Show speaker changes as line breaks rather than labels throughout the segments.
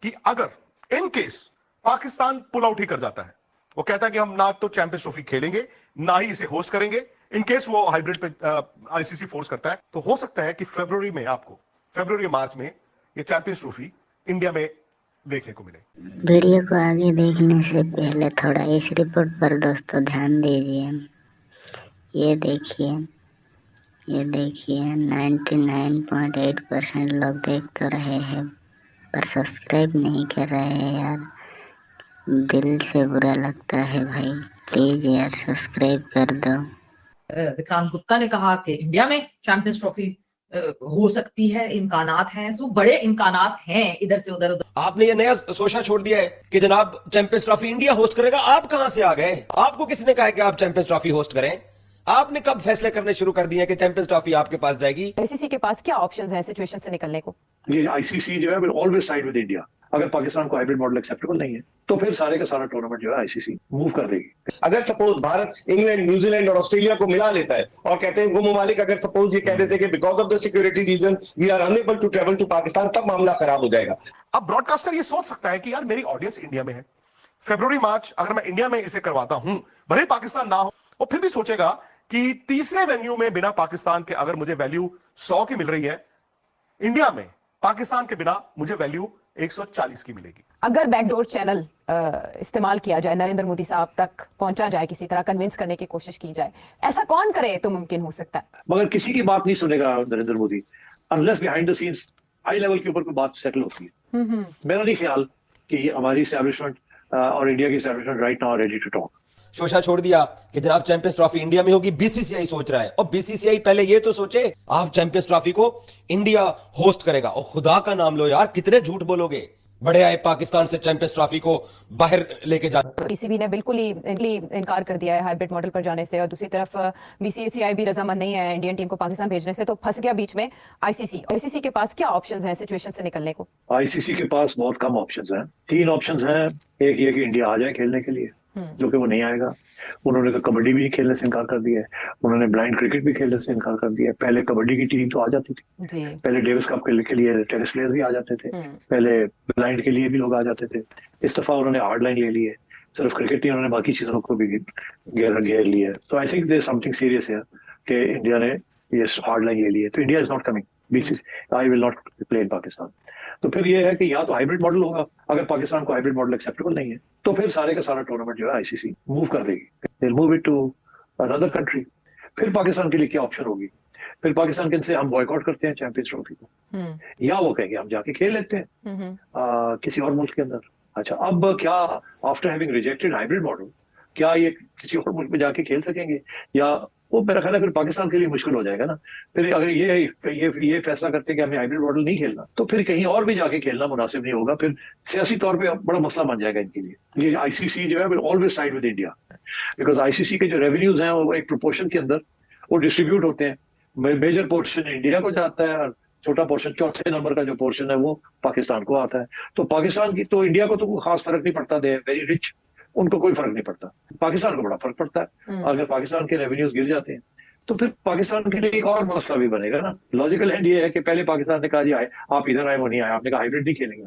कि अगर in case Pakistan pull out ही कर जाता है, वो कहता है कि हम ना तो चैंपियंस ट्रॉफी खेलेंगे ना ही इसे होस्ट करेंगे, इन केस वो हाइब्रिड पे आईसीसी फोर्स करता है, तो हो सकता है कि फरवरी मार्च में ये चैंपियंस ट्रॉफी इंडिया में देखने को मिले।
वीडियो को आगे देखने से पहले थोड़ा इस रिपोर्ट पर दोस्तों ध्यान दीजिए। ये देखिए 99.8% लोग देख तो रहे हैं पर सब्सक्राइब नहीं कर रहे हैं यार। दिल से बुरा लगता है भाई, प्लीज यार सब्सक्राइब कर दो।
विक्रांत गुप्ता ने कहा कि इंडिया में चैंपियंस ट्रॉफी हो सकती है, इम्कानात हैं, सो बड़े इम्कानात हैं इधर से उधर।
आपने ये नया सोचा छोड़ दिया है कि जनाब चैंपियंस ट्रॉफी इंडिया होस्ट करेगा। आप कहां से आ गए? आपको किसने कहा है कि आप चैंपियंस ट्रॉफी होस्ट करें? आपने कब फैसले करने शुरू कर दिए कि चैंपियंस ट्रॉफी आपके पास जाएगी?
आईसीसी के पास क्या ऑप्शंस हैं सिचुएशन से निकलने को?
ये आईसीसी जो है will always side with India. अगर पाकिस्तान को हाइब्रिड मॉडल एक्सेप्टेबल नहीं है तो फिर सारे का सारा टूर्नामेंट जो है आईसीसी मूव कर देगी।
अगर सपोज भारत इंग्लैंड न्यूजीलैंड और ऑस्ट्रेलिया को मिला लेता है और कहते हैं वो ममालिक अगर सपोज ये कह देते हैं कि because of the security reason we are unable to travel to Pakistan, तब मामला खराब हो जाएगा।
अब ब्रॉडकास्टर ये सोच सकता है कि यार मेरी ऑडियंस इंडिया में है, फरवरी मार्च अगर मैं इंडिया में इसे करवाता हूं, भले ही पाकिस्तान ना हो, और फिर भी सोचेगा कि तीसरे वेन्यू में बिना पाकिस्तान के अगर मुझे वैल्यू 100 की मिल रही है, इंडिया में पाकिस्तान के बिना मुझे वैल्यू 140 की मिलेगी।
अगर बैकडोर चैनल इस्तेमाल किया जाए, नरेंद्र मोदी साहब तक पहुंचा जाए, किसी तरह कन्विंस करने की कोशिश की जाए, ऐसा कौन करे तो मुमकिन हो सकता है?
मगर किसी की बात नहीं सुनेगा Narendra Modi unless behind the scenes high level के ऊपर कोई बात सेटल होती है। मेरा नहीं ख्याल कि हमारी एस्टैब्लिशमेंट और इंडिया की establishment right now ready to talk.
शोशा छोड़ दिया कि जनाब चैंपियंस ट्रॉफी इंडिया में होगी, बीसीसीआई सोच रहा है। और बीसीसीआई पहले ये तो सोचे आप चैंपियंस ट्रॉफी को इंडिया होस्ट करेगा। और खुदा का नाम लो यार, कितने झूठ बोलोगे? बड़े आए पाकिस्तान से चैंपियंस ट्रॉफी को बाहर लेके जा।
पीसीबी ने बिल्कुल ही इनकार कर दिया है हाइब्रिड मॉडल पर जाने से, और दूसरी तरफ बीसीसीआई भी रजामंद नहीं है इंडियन टीम को पाकिस्तान भेजने से, तो फंस गया बीच में आईसीसी के पास क्या ऑप्शंस हैं सिचुएशन से निकलने को?
आईसीसी के पास बहुत कम ऑप्शंस हैं। 3 ऑप्शंस हैं। एक ये कि इंडिया आ जाए खेलने के लिए, जो कि वो नहीं आएगा। उन्होंने तो कबड्डी भी खेलने से इनकार कर दिया है, उन्होंने ब्लाइंड क्रिकेट भी खेलने से इनकार कर दिया है। पहले कबड्डी की टीम तो आ जाती थी, पहले डेविस कप के लिए टेनिस प्लेयर भी आ जाते थे, पहले ब्लाइंड के लिए भी लोग आ जाते थे। इस दफा उन्होंने हार्ड लाइन ले ली है, सिर्फ क्रिकेट नहीं, उन्होंने बाकी चीजों को भी घेर लिया है। तो I think there something serious है कि इंडिया ने ये हार्ड लाइन ले ली है। तो India is not coming, BCCI will not play in Pakistan. तो फिर ये है कि या तो हाइब्रिड मॉडल होगा, अगर पाकिस्तान को हाइब्रिड मॉडल एक्सेप्टेबल नहीं है तो फिर सारे का सारा टूर्नामेंट जो है आईसीसी मूव कर देगी, they will move it to another country. फिर पाकिस्तान के लिए क्या ऑप्शन होगी? फिर पाकिस्तान के से हम बॉयकॉट करते हैं चैंपियंस ट्रॉफी को, या वो कहेंगे हम जाके खेल लेते हैं किसी और मुल्क के अंदर। अच्छा, अब क्या after having rejected hybrid model क्या ये किसी और मुल्क में जाके खेल सकेंगे? या वो मेरा ख्याल है फिर पाकिस्तान के लिए मुश्किल हो जाएगा ना। फिर अगर ये फैसला करते हैं कि हमें हाइब्रिड मॉडल नहीं खेलना, तो फिर कहीं और भी जाके खेलना मुनासिब नहीं होगा। फिर सियासी तौर पे बड़ा मसला बन जाएगा इनके लिए। ये आईसीसी जो है will always side with India, because ICC के जो रेवेन्यूज हैं वो एक प्रोपोर्शन के अंदर वो डिस्ट्रीब्यूट होते हैं। मेजर पोर्शन इंडिया को जाता है और छोटा पोर्शन, चौथे नंबर का जो पोर्शन है वो पाकिस्तान को आता है। तो पाकिस्तान की तो इंडिया को तो कोई खास फर्क नहीं पड़ता, दे वेरी रिच, उनको कोई फर्क नहीं पड़ता। पाकिस्तान को बड़ा फर्क पड़ता है। अगर पाकिस्तान के रेवेन्यूज गिर जाते हैं तो फिर पाकिस्तान के लिए एक और मसला भी बनेगा ना। लॉजिकल एंड ये है कि पहले पाकिस्तान ने कहा जी आए, आप इधर आए, वो नहीं आए, आपने कहा हाइब्रिड नहीं खेलेंगे।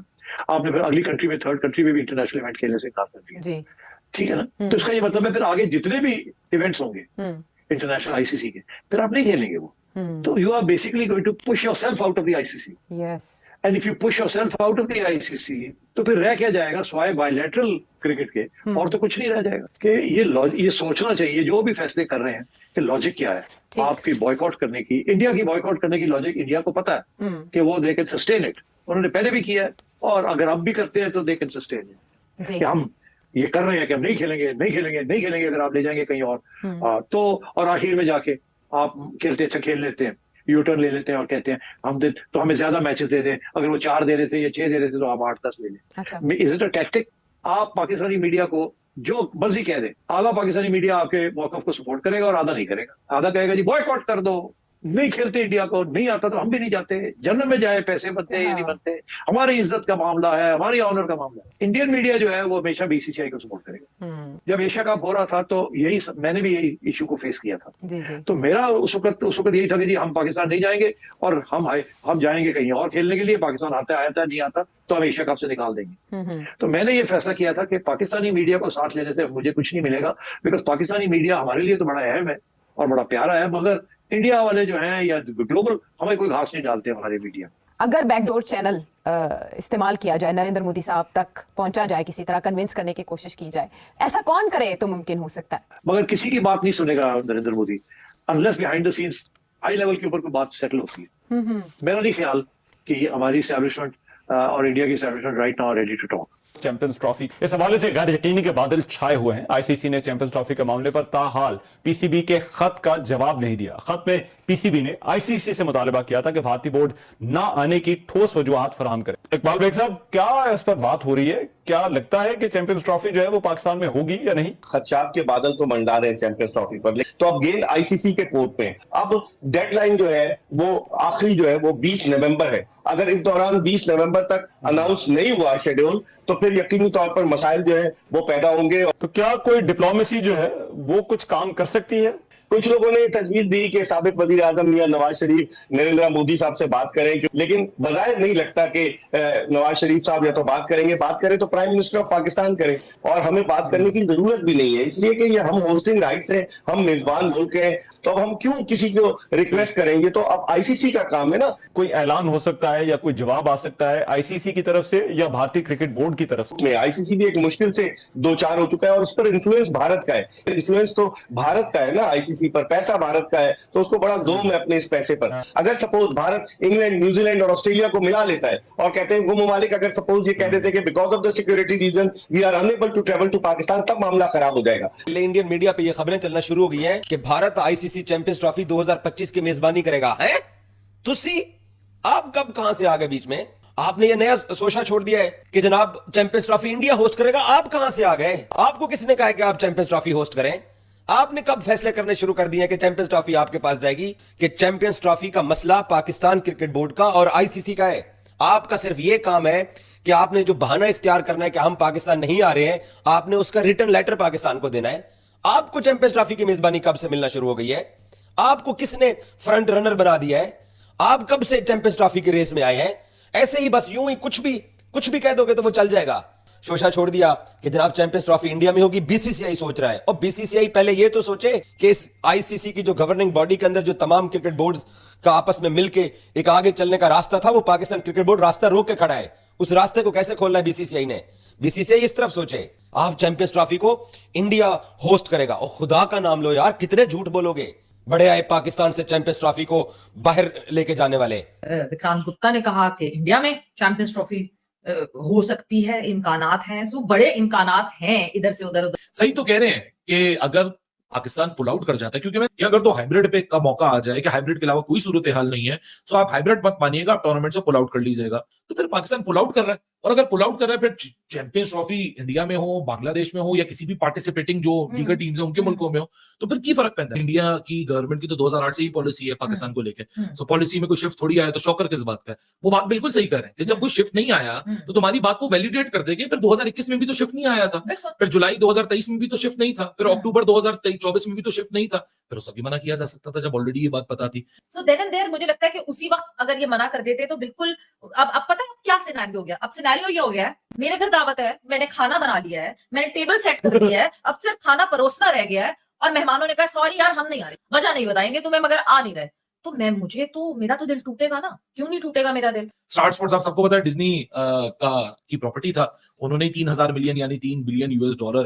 आपने फिर अगली कंट्री में, थर्ड कंट्री में भी इंटरनेशनल इवेंट खेलने से इनकार कर दिया, ठीक है ना। तो इसका ये मतलब है फिर आगे जितने भी इवेंट्स होंगे इंटरनेशनल आईसीसी के, फिर आप नहीं खेलेंगे वो। तो you are basically going to push yourself out of the ICC. And if you push yourself out of the ICC, तो फिर रह क्या जाएगा स्वाय बायलैटरल क्रिकेट के, और तो कुछ नहीं रह जाएगा। कि ये सोचना चाहिए जो भी फैसले कर रहे हैं कि लॉजिक क्या है आपकी बॉयकॉट करने की, इंडिया की बॉयकॉट करने की लॉजिक इंडिया को पता है कि वो दे कैन सस्टेन इट। उन्होंने पहले भी किया है और अगर अब भी करते हैं तो दे कैन सस्टेन इट। कि हम ये कर रहे हैं कि हम नहीं खेलेंगे अगर आप ले जाएंगे कहीं और, तो और आखिर में जाके आप खेल लेते हैं, यू टर्न ले लेते हैं और कहते हैं हम तो हमें ज्यादा मैचेस दे दें, अगर वो 4 दे रहे थे या 6 दे रहे थे तो आप 8-10 ले लें। Is it a tactic? आप पाकिस्तानी मीडिया को जो मर्जी कह दे, आधा पाकिस्तानी मीडिया आपके मौकफ को सपोर्ट करेगा और आधा नहीं करेगा। आधा कहेगा जी बॉयकॉट कर दो, नहीं खेलते इंडिया को, नहीं आता तो हम भी नहीं जाते, जन्म में जाए, पैसे बनते हैं या नहीं बनते, हमारी इज्जत का मामला है, हमारी ऑनर का मामला है। इंडियन मीडिया जो है वो हमेशा बीसीसीआई को सपोर्ट करेगा। जब एशिया कप हो रहा था तो मैंने भी यही इशू को फेस किया था।
जी जी
तो मेरा उस वक्त यही था कि जी हम पाकिस्तान नहीं जाएंगे और हम जाएंगे कहीं और खेलने के लिए, पाकिस्तान आता नहीं आता तो हम एशिया कप से निकाल देंगे। तो मैंने ये फैसला किया था कि पाकिस्तानी मीडिया को साथ लेने से मुझे कुछ नहीं मिलेगा, बिकॉज पाकिस्तानी मीडिया हमारे लिए तो बड़ा अहम है और बड़ा प्यारा है, मगर इंडिया वाले जो हैं या ग्लोबल हमें कोई घास नहीं डालते हमारे मीडिया।
अगर बैकडोर चैनल इस्तेमाल किया जाए, नरेंद्र मोदी साहब तक पहुंचा जाए, किसी तरह कन्विंस करने की कोशिश की जाए, ऐसा कौन करे तो मुमकिन हो सकता है?
मगर किसी की बात नहीं सुनेगा Narendra Modi unless behind the scenes high level के ऊपर कोई बात सेटल होती है। मेरा नहीं ख्याल कि हमारी एस्टैब्लिशमेंट और इंडिया की establishment right now ready to talk.
Champions trophy इस हवाले से गैर यकीनी के बादल छाए हुए हैं। आईसीसी ने चैंपियंस ट्रॉफी के मामले पर ताहाल पीसीबी के खत का जवाब नहीं दिया। खत में पीसीबी ने आईसीसी से मुतालबा किया था कि भारतीय बोर्ड ना आने की ठोस वजूहात फराहम करे। इकबाल बेग साहब, क्या इस पर बात हो रही है? क्या लगता है कि चैंपियंस ट्रॉफी जो है वो पाकिस्तान में होगी या नहीं?
खदशात के बादल तो मंडा रहे हैं चैंपियंस ट्रॉफी पर, तो अब गेंद आईसीसी के कोर्ट में। अब डेडलाइन जो है वो आखिरी जो है वो 20 नवंबर है। अगर इस दौरान 20 नवंबर तक अनाउंस नहीं हुआ शेड्यूल तो फिर यकीनी तौर पर मसाइल जो है वो पैदा होंगे।
तो क्या कोई डिप्लोमेसी जो है वो कुछ काम कर सकती है?
कुछ लोगों ने तजवीज दी कि साबिक वजीर आजम मियां नवाज शरीफ नरेंद्र मोदी साहब से बात करें, लेकिन बजाय नहीं लगता कि नवाज शरीफ साहब या तो बात करें तो प्राइम मिनिस्टर ऑफ पाकिस्तान करें, और हमें बात करने की जरूरत भी नहीं है, इसलिए कि ये हम होस्टिंग राइट्स है, हम मेजबान मुल्क हैं, तो अब हम क्यों किसी को रिक्वेस्ट करेंगे? तो अब आईसीसी का काम है ना।
कोई ऐलान हो सकता है या कोई जवाब आ सकता है आईसीसी की तरफ से या भारतीय क्रिकेट बोर्ड की तरफ से?
आईसीसी भी एक मुश्किल से 2-4 हो चुका है और उस पर इन्फ्लुएंस भारत का है। इन्फ्लुएंस तो भारत का है ना आईसीसी पर, पैसा भारत का है, तो उसको बड़ा जोम है अपने इस पैसे पर। अगर सपोज भारत इंग्लैंड, न्यूजीलैंड और ऑस्ट्रेलिया को मिला लेता है और कहते हैं वो ममालिक अगर सपोज ये कह देते हैं कि because of the security reason we are unable to travel to Pakistan, तब मामला खराब हो जाएगा।
इंडियन मीडिया पे ये खबरें चलना शुरू हो गई हैं कि भारत आईसीसी चैंपियंस ट्रॉफी 2025 की मेजबानी करेगा। हैं तुसी आप कब कहां से आ गए बीच में? आपने ये नया सोचा छोड़ दिया है कि जनाब चैंपियंस ट्रॉफी इंडिया होस्ट करेगा। आप कहां से आ गए? आपको किसने कहा है कि आप चैंपियंस ट्रॉफी होस्ट करें? आपने कब फैसले करने शुरू कर दिए कि चैंपियंस ट्रॉफी आपके पास जाएगी? कि चैंपियंस ट्रॉफी का मसला पाकिस्तान क्रिकेट बोर्ड का और आईसीसी का है। आपका सिर्फ यह काम है कि आपने जो बहाना इख्तियार करना है कि हम पाकिस्तान नहीं आ रहे हैं, आपने उसका रिटर्न लेटर पाकिस्तान को देना है। आपको चैंपियंस ट्रॉफी की मेजबानी कब से मिलना शुरू हो गई है? आपको किसने फ्रंट रनर बना दिया है? आप कब से चैंपियंस ट्रॉफी की रेस में आए हैं? ऐसे ही बस यूं ही कुछ भी कह दोगे तो वो चल जाएगा। शोशा छोड़ दिया कि जनाब चैंपियंस ट्रॉफी इंडिया में होगी, बीसीसीआई सोच रहा है। और बीसीसीआई पहले ये तो सोचे कि इस आईसीसी की जो गवर्निंग बॉडी के अंदर जो तमाम क्रिकेट बोर्ड्स का आपस में मिलके एक आगे चलने का रास्ता था, वो पाकिस्तान क्रिकेट बोर्ड रास्ता रोक के खड़ा है। उस रास्ते को कैसे खोलना है बीसीसीआई ने? बीसीसीआई इस तरफ सोचे आप चैंपियंस ट्रॉफी को इंडिया होस्ट करेगा। और खुदा का नाम लो यार, कितने झूठ बोलोगे? बड़े आए पाकिस्तान से चैंपियंस ट्रॉफी को बाहर लेके जाने वाले।
विक्रांत गुप्ता ने कहा कि इंडिया में चैंपियंस ट्रॉफी हो सकती है, इम्कानात हैं, सो बड़े इम्कानात हैं इधर से उधर।
सही तो कह रहे हैं कि अगर पाकिस्तान पुल आउट कर जाता है, क्योंकि मैं अगर तो हाइब्रिड पे का मौका आ जाए कि हाइब्रिड के अलावा कोई सूरत हाल नहीं है, तो आप हाइब्रिड मत मानिएगा, आप टूर्नामेंट से पुल आउट कर लीजिएगा। तो फिर पाकिस्तान पुल आउट कर रहा है, और अगर पुल आउट कर रहा है फिर चैंपियंस ट्रॉफी इंडिया में हो, बांग्लादेश में हो, या किसी भी पार्टिसिपेटिंग जो दीगर टीम्स है उनके मुल्कों में हो, तो फिर की फर्क पैदा है? इंडिया की गवर्नमेंट की तो 2008 से ही पॉलिसी है पाकिस्तान को लेकर। सो पॉलिसी में कोई शिफ्ट थोड़ी आया तो शौकर किस बात का है? वो बात बिल्कुल सही कर रहे हैं कि जब कोई शिफ्ट नहीं आया तो तुम्हारी बात को वैलिडेट कर देंगे। फिर 2021 में भी तो शिफ्ट नहीं आया था, फिर जुलाई 2023 में भी तो शिफ्ट नहीं था, फिर अक्टूबर 2024 में भी तो शिफ्ट नहीं था, फिर उसका भी मना किया जा सकता था जब ऑलरेडी ये बात पता थी।
सो देन एंड देयर मुझे लगता है कि उसी वक्त अगर ये मना कर देते तो बिल्कुल। अब पता है क्या सिनेरियो हो गया? अब सिनेरियो ये हो गया है, मेरे घर दावत है, मैंने खाना बना लिया है, मैंने टेबल सेट कर दिया है, अब सिर्फ खाना परोसना रह गया है, और मेहमानों ने कहा सॉरी यार हम नहीं आ रहे, वजह नहीं बताएंगे तुम्हें मगर आ नहीं रहे, तो मेरा तो दिल टूटेगा ना। क्यों नहीं टूटेगा मेरा दिल?
स्टार स्पोर्ट्स आप सबको पता है डिज्नी की प्रॉपर्टी था, उन्होंने 3000 मिलियन यानी $3 बिलियन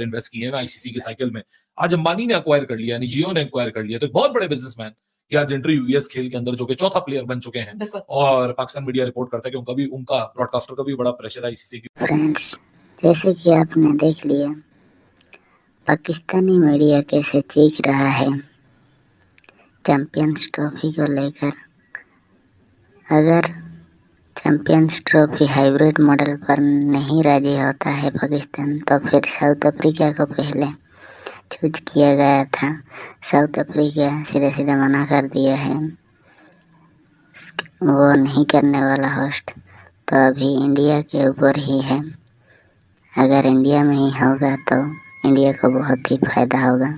इन्वेस्ट किए हैं आईसीसी के साइकिल में। आज अंबानी ने एक्वायर कर लिया, यानी जियो ने एक्वायर कर लिया, तो बहुत बड़े बिजनेसमैन कि आज एंट्री यूएस खेल के अंदर जो कि चौथा प्लेयर बन चुके हैं। और पाकिस्तान मीडिया रिपोर्ट करता है कि उनका ब्रॉडकास्टर का भी बड़ा प्रेशर है आईसीसी की।
फ्रेंड्स, जैसे कि आपने देख लिया पाकिस्तानी मीडिया कैसे चीख रहा है चैंपियंस ट्रॉफी को लेकर। अगर चैंपियंस ट्रॉफी हाइब्रिड मॉडल पर नहीं राजी होता है पाकिस्तान, तो फिर साउथ अफ्रीका को पहले चूज किया गया था। साउथ अफ्रीका सीधे सीधे मना कर दिया है। वो नहीं करने वाला होस्ट, तो अभी इंडिया के ऊपर ही है। अगर इंडिया में ही होगा तो इंडिया को बहुत ही फायदा होगा।